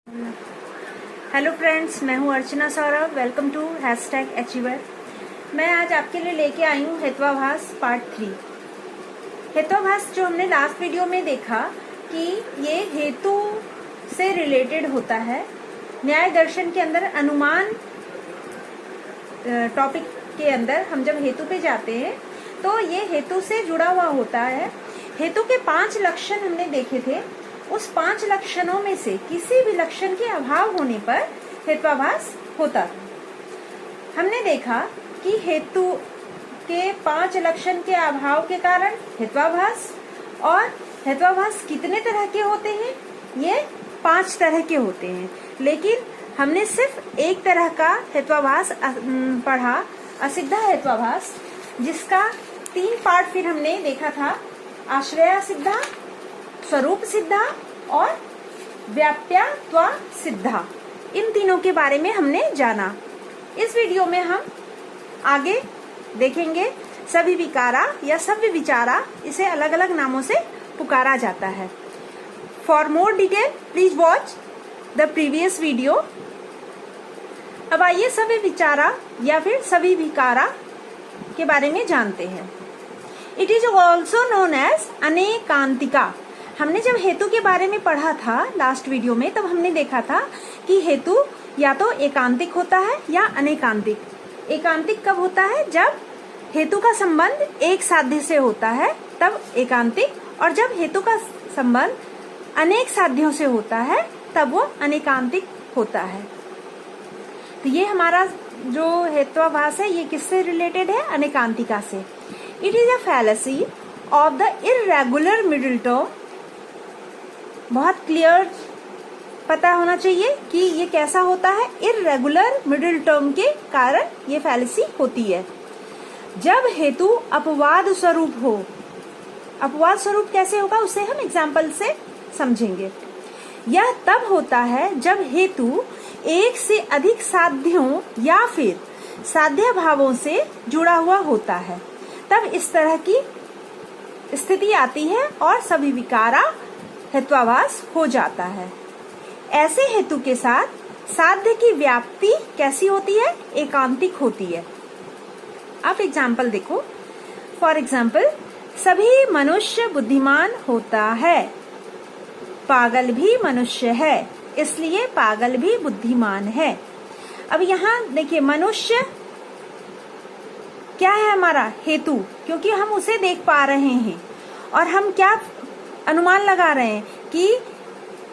Hello friends, मैं हूं Archana Saurabh. Welcome to #achiever. मैं आज आपके लिए लेके आई हूं हेत्वाभास पार्ट 3। हेत्वाभास जो हमने लास्ट वीडियो में देखा कि ये हेतु से रिलेटेड होता है। न्याय दर्शन के अंदर अनुमान टॉपिक के अंदर हम जब हेतु पे जाते हैं तो ये हेतु से जुड़ा हुआ होता है। हेतु के 5 लक्षण हमने देखे थे। उस 5 लक्षणों में से किसी भी लक्षण के अभाव होने पर हेत्वाभास होता। हमने देखा कि हेतु के 5 लक्षण के अभाव के कारण हेत्वाभास, और हेत्वाभास कितने तरह के होते हैं? ये 5 तरह के होते हैं। लेकिन हमने सिर्फ एक तरह का हेत्वाभास पढ़ा, असिद्ध हेत्वाभास, जिसका 3 पार्ट फिर हमने देखा था। आश्रया सिद्धा, स्वरूप सिद्धा और व्याप्यत्वा सिद्धा। इन तीनों के बारे में हमने जाना। इस वीडियो में हम आगे देखेंगे सभी विकारा या सव्य विचारा, इसे अलग अलग नामों से पुकारा जाता है। For more detail please watch the previous video. अब आइए सव्य विचारा या फिर सभी विकारा के बारे में जानते हैं। It is also known as अनेकांतिका। हमने जब हेतु के बारे में पढ़ा था लास्ट वीडियो में, तब हमने देखा था कि हेतु या तो एकांतिक होता है या अनेकांतिक। एकांतिक कब होता है? जब हेतु का संबंध एक साध्य से होता है तब एकांतिक, और जब हेतु का संबंध अनेक साध्यों से होता है तब वो अनेकांतिक होता है। तो ये हमारा जो हेत्वाभास है ये किससे रिलेटेड है? अनेकांतिका से। It is a fallacy of the irregular middle term. बहुत क्लियर पता होना चाहिए कि ये कैसा होता है। इर्रेगुलर मिडिल टर्म के कारण ये फैलेसी होती है। जब हेतु अपवाद स्वरूप हो। अपवाद स्वरूप कैसे होगा उसे हम एग्जाम्पल से समझेंगे। यह तब होता है जब हेतु एक से अधिक साध्यों या फिर साध्य भावों से जुड़ा हुआ होता है, तब इस तरह की स्थिति आती है और सभी विकारा हेत्वाभास हो जाता है। ऐसे हेतु के साथ साध्य की व्याप्ति कैसी होती है? एकांतिक होती है। आप एग्जाम्पल देखो। फॉर एग्जाम्पल, सभी मनुष्य बुद्धिमान होता है, पागल भी मनुष्य है, इसलिए पागल भी बुद्धिमान है। अब यहाँ देखिए, मनुष्य क्या है? हमारा हेतु, क्योंकि हम उसे देख पा रहे हैं और हम क्या अनुमान लगा रहे हैं कि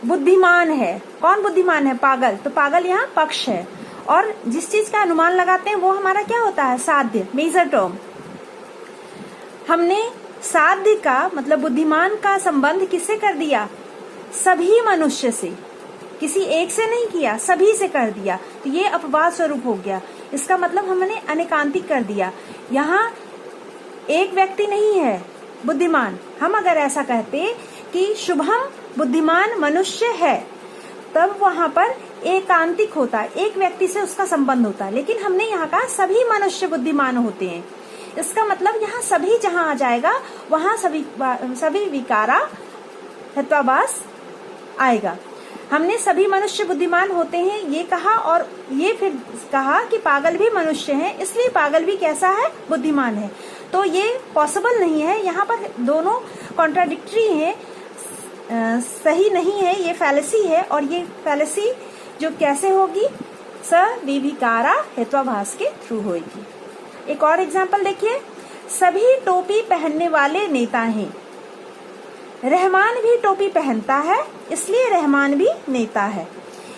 बुद्धिमान है। कौन बुद्धिमान है? पागल। तो पागल यहाँ पक्ष है, और जिस चीज का अनुमान लगाते हैं वो हमारा क्या होता है? साध्य, मेजर टर्म। हमने साध्य का मतलब बुद्धिमान का संबंध किससे कर दिया? सभी मनुष्य से। किसी एक से नहीं किया, सभी से कर दिया। तो ये अपवाद स्वरूप हो गया। इसका मतलब हमने अनेकांतिक कर दिया। यहाँ एक व्यक्ति नहीं है बुद्धिमान। हम अगर ऐसा कहते कि शुभम बुद्धिमान मनुष्य है, तब वहां पर एकांतिक होता है, एक व्यक्ति से उसका संबंध होता है। लेकिन हमने यहाँ कहा सभी मनुष्य बुद्धिमान होते हैं। इसका मतलब यहाँ सभी जहां आ जाएगा वहां सभी विकारा हेत्वाभास आएगा। हमने सभी मनुष्य बुद्धिमान होते हैं ये कहा, और ये फिर कहा कि पागल भी मनुष्य है, इसलिए पागल भी कैसा है? बुद्धिमान है। तो ये पॉसिबल नहीं है। यहाँ पर दोनों कॉन्ट्राडिक्टरी हैं, सही नहीं है। ये फैलेसी है, और ये फैलेसी जो कैसे होगी? सविकारा हेत्वाभास के थ्रू होगी। एक और एग्जाम्पल देखिए। सभी टोपी पहनने वाले नेता हैं, रहमान भी टोपी पहनता है, इसलिए रहमान भी नेता है।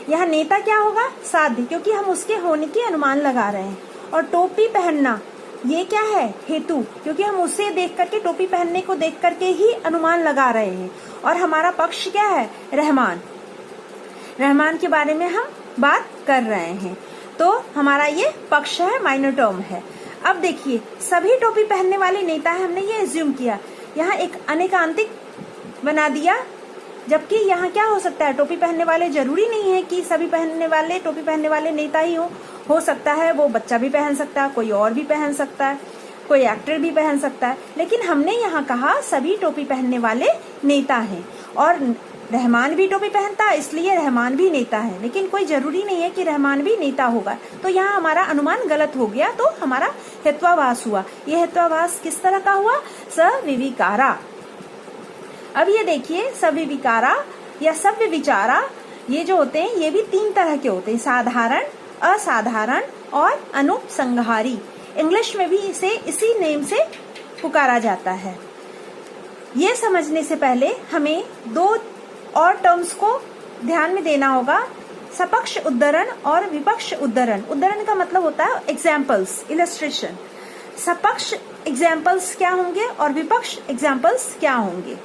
यहाँ नेता क्या होगा? साध्य, क्योंकि हम उसके होने की अनुमान लगा रहे हैं। और टोपी पहनना ये क्या है? हेतु, क्योंकि हम उसे देख करके, टोपी पहनने को देख करके ही अनुमान लगा रहे हैं। और हमारा पक्ष क्या है? रहमान। रहमान के बारे में हम बात कर रहे हैं, तो हमारा ये पक्ष है, माइनर टर्म है। अब देखिए, सभी टोपी पहनने वाले नेता है, हमने ये एज्यूम किया। यहाँ एक अनेकांतिक बना दिया, जबकि यहाँ क्या हो सकता है? टोपी पहनने वाले जरूरी नहीं है कि सभी टोपी पहनने वाले नेता ही हो सकता है वो बच्चा भी पहन सकता है, कोई और भी पहन सकता है, कोई एक्टर भी पहन सकता है। लेकिन हमने यहाँ कहा सभी टोपी पहनने वाले नेता हैं, और रहमान भी टोपी पहनता है इसलिए रहमान भी नेता है, लेकिन कोई जरूरी नहीं है कि रहमान भी नेता होगा। तो यहाँ हमारा अनुमान गलत हो गया, तो हमारा हेत्वाभास हुआ। ये हेत्वाभास किस तरह का हुआ? सविविकारा। अब ये देखिए, सविविकारा या सव्य विचारा, ये जो होते हैं ये भी 3 तरह के होते हैं, साधारण, असाधारण और अनुपसंहारी। इंग्लिश में भी इसे इसी नेम से पुकारा जाता है। ये समझने से पहले हमें 2 और टर्म्स को ध्यान में देना होगा, सपक्ष उद्धरण और विपक्ष उद्धरण। उद्धरण का मतलब होता है एग्जाम्पल्स, इलस्ट्रेशन। सपक्ष एग्जाम्पल्स क्या होंगे और विपक्ष एग्जाम्पल्स क्या होंगे?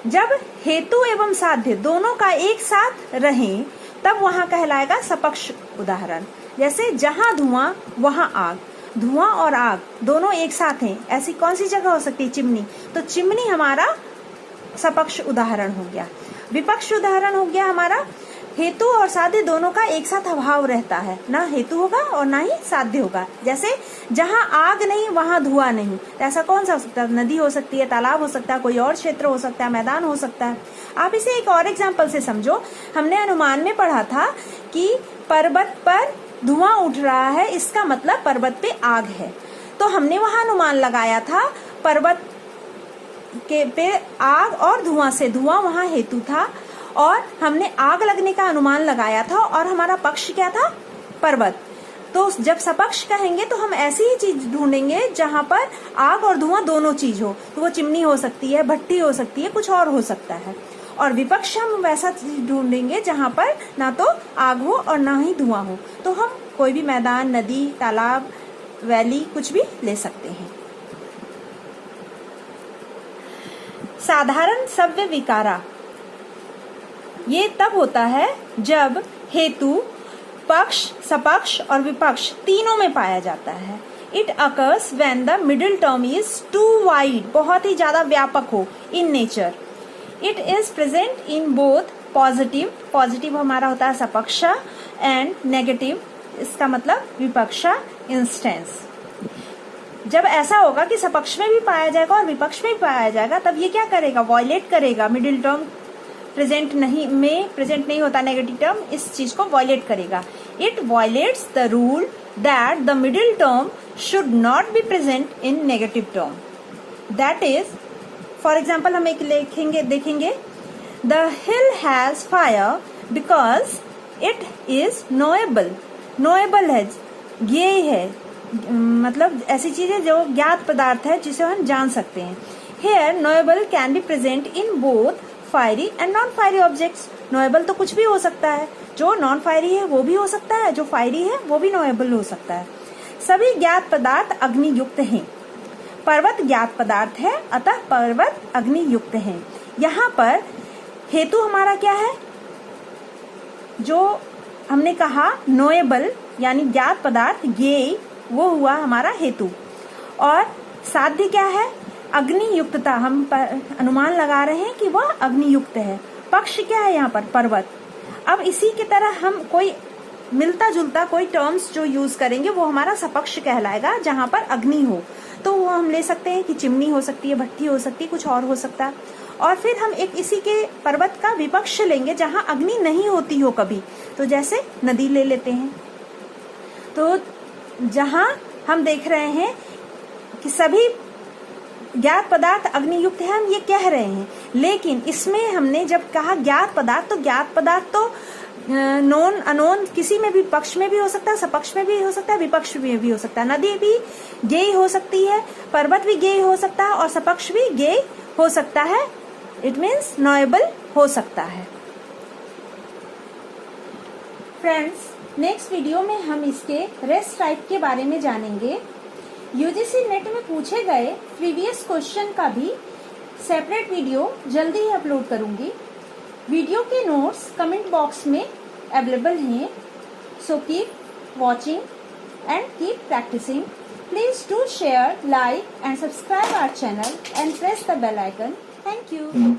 जब हेतु एवं साध्य दोनों का एक साथ रहे तब वहां कहलाएगा सपक्ष उदाहरण। जैसे जहां धुआं वहां आग, धुआं और आग दोनों एक साथ हैं, ऐसी कौन सी जगह हो सकती है? चिमनी। तो चिमनी हमारा सपक्ष उदाहरण हो गया। विपक्ष उदाहरण हो गया हमारा हेतु और साध्य दोनों का एक साथ अभाव रहता है, ना हेतु होगा और ना ही साध्य होगा। जैसे जहां आग नहीं वहां धुआं नहीं, ऐसा कौन सा हो सकता है? नदी हो सकती है, तालाब हो सकता है, कोई और क्षेत्र हो सकता है, मैदान हो सकता है। आप इसे एक और एग्जाम्पल से समझो। हमने अनुमान में पढ़ा था कि पर्वत पर धुआं उठ रहा है, इसका मतलब पर्वत पे आग है। तो हमने वहां अनुमान लगाया था पर्वत के पे आग और धुआं से, धुआं वहां हेतु था और हमने आग लगने का अनुमान लगाया था और हमारा पक्ष क्या था? पर्वत। तो जब सपक्ष कहेंगे तो हम ऐसी ही चीज ढूंढेंगे जहां पर आग और धुआं दोनों चीज हो। तो वो चिमनी हो सकती है, भट्टी हो सकती है, कुछ और हो सकता है। और विपक्ष हम वैसा चीज ढूंढेंगे जहां पर ना तो आग हो और ना ही धुआं हो। तो हम कोई भी मैदान, नदी, तालाब, वैली कुछ भी ले सकते हैं। साधारण सव्य विकारा ये तब होता है जब हेतु पक्ष, सपक्ष और विपक्ष तीनों में पाया जाता है। It occurs when the middle term is too wide, बहुत ही ज्यादा व्यापक हो in nature. It is present in both positive, positive हमारा होता है सपक्ष, एंड नेगेटिव, इसका मतलब विपक्ष इंस्टेंस। जब ऐसा होगा कि सपक्ष में भी पाया जाएगा और विपक्ष में भी पाया जाएगा, तब ये क्या करेगा? वॉयलेट करेगा। मिडिल टर्म प्रेजेंट नहीं होता, नेगेटिव टर्म इस चीज को वॉयलेट करेगा। It violates the rule that the middle term should not be present in negative term. That is, for example हम एक देखेंगे, the hill has fire because it is knowable. Knowable है, ज्ञेय है, मतलब ऐसी चीज है जो ज्ञात पदार्थ है जिसे हम जान सकते हैं। Here knowable can be present in both fiery and non fiery objects. Knowable तो कुछ भी हो सकता है, जो नॉन फायरी है वो भी हो सकता है, जो फायरी है वो भी नोएबल हो सकता है। सभी ज्ञात पदार्थ अग्नि युक्त हैं। पर्वत ज्ञात पदार्थ है, अतः पर्वत अग्नि युक्त है। यहाँ पर हेतु हमारा क्या है? जो हमने कहा नोएबल यानी ज्ञात पदार्थ, ज्ञेय, वो हुआ हमारा हेतु। और साध्य क्या है? अग्नि युक्तता। हम अनुमान लगा रहे हैं कि वह अग्नि युक्त है। पक्ष क्या है यहाँ पर? पर्वत। अब इसी की तरह हम कोई मिलता जुलता कोई टर्म्स जो यूज करेंगे वो हमारा सपक्ष कहलाएगा, जहां पर अग्नि हो। तो वो हम ले सकते हैं कि चिमनी हो सकती है, भट्टी हो सकती है, कुछ और हो सकता है। और फिर हम एक इसी के पर्वत का विपक्ष लेंगे जहां अग्नि नहीं होती हो कभी, तो जैसे नदी ले लेते हैं। तो जहां हम देख रहे हैं कि सभी ज्ञात पदार्थ अग्नियुक्त है, हम ये कह रहे हैं, लेकिन इसमें हमने जब कहा ज्ञात पदार्थ, तो ज्ञात पदार्थ तो नोन अनोन किसी में भी, पक्ष में भी हो सकता है, सपक्ष में भी हो सकता है, विपक्ष में भी हो सकता है। नदी भी ज्ञेय हो सकती है, पर्वत भी ज्ञेय हो सकता है और सपक्ष भी ज्ञेय हो सकता है। इट मीन्स नोएबल हो सकता है। फ्रेंड्स, नेक्स्ट वीडियो में हम इसके रेस्ट टाइप के बारे में जानेंगे। यूजीसी नेट में पूछे गए प्रीवियस क्वेश्चन का भी सेपरेट वीडियो जल्दी ही अपलोड करूंगी। वीडियो के नोट्स कमेंट बॉक्स में अवेलेबल हैं। So keep watching and keep practising. Please do share, like and subscribe our channel and press the bell icon. Thank you.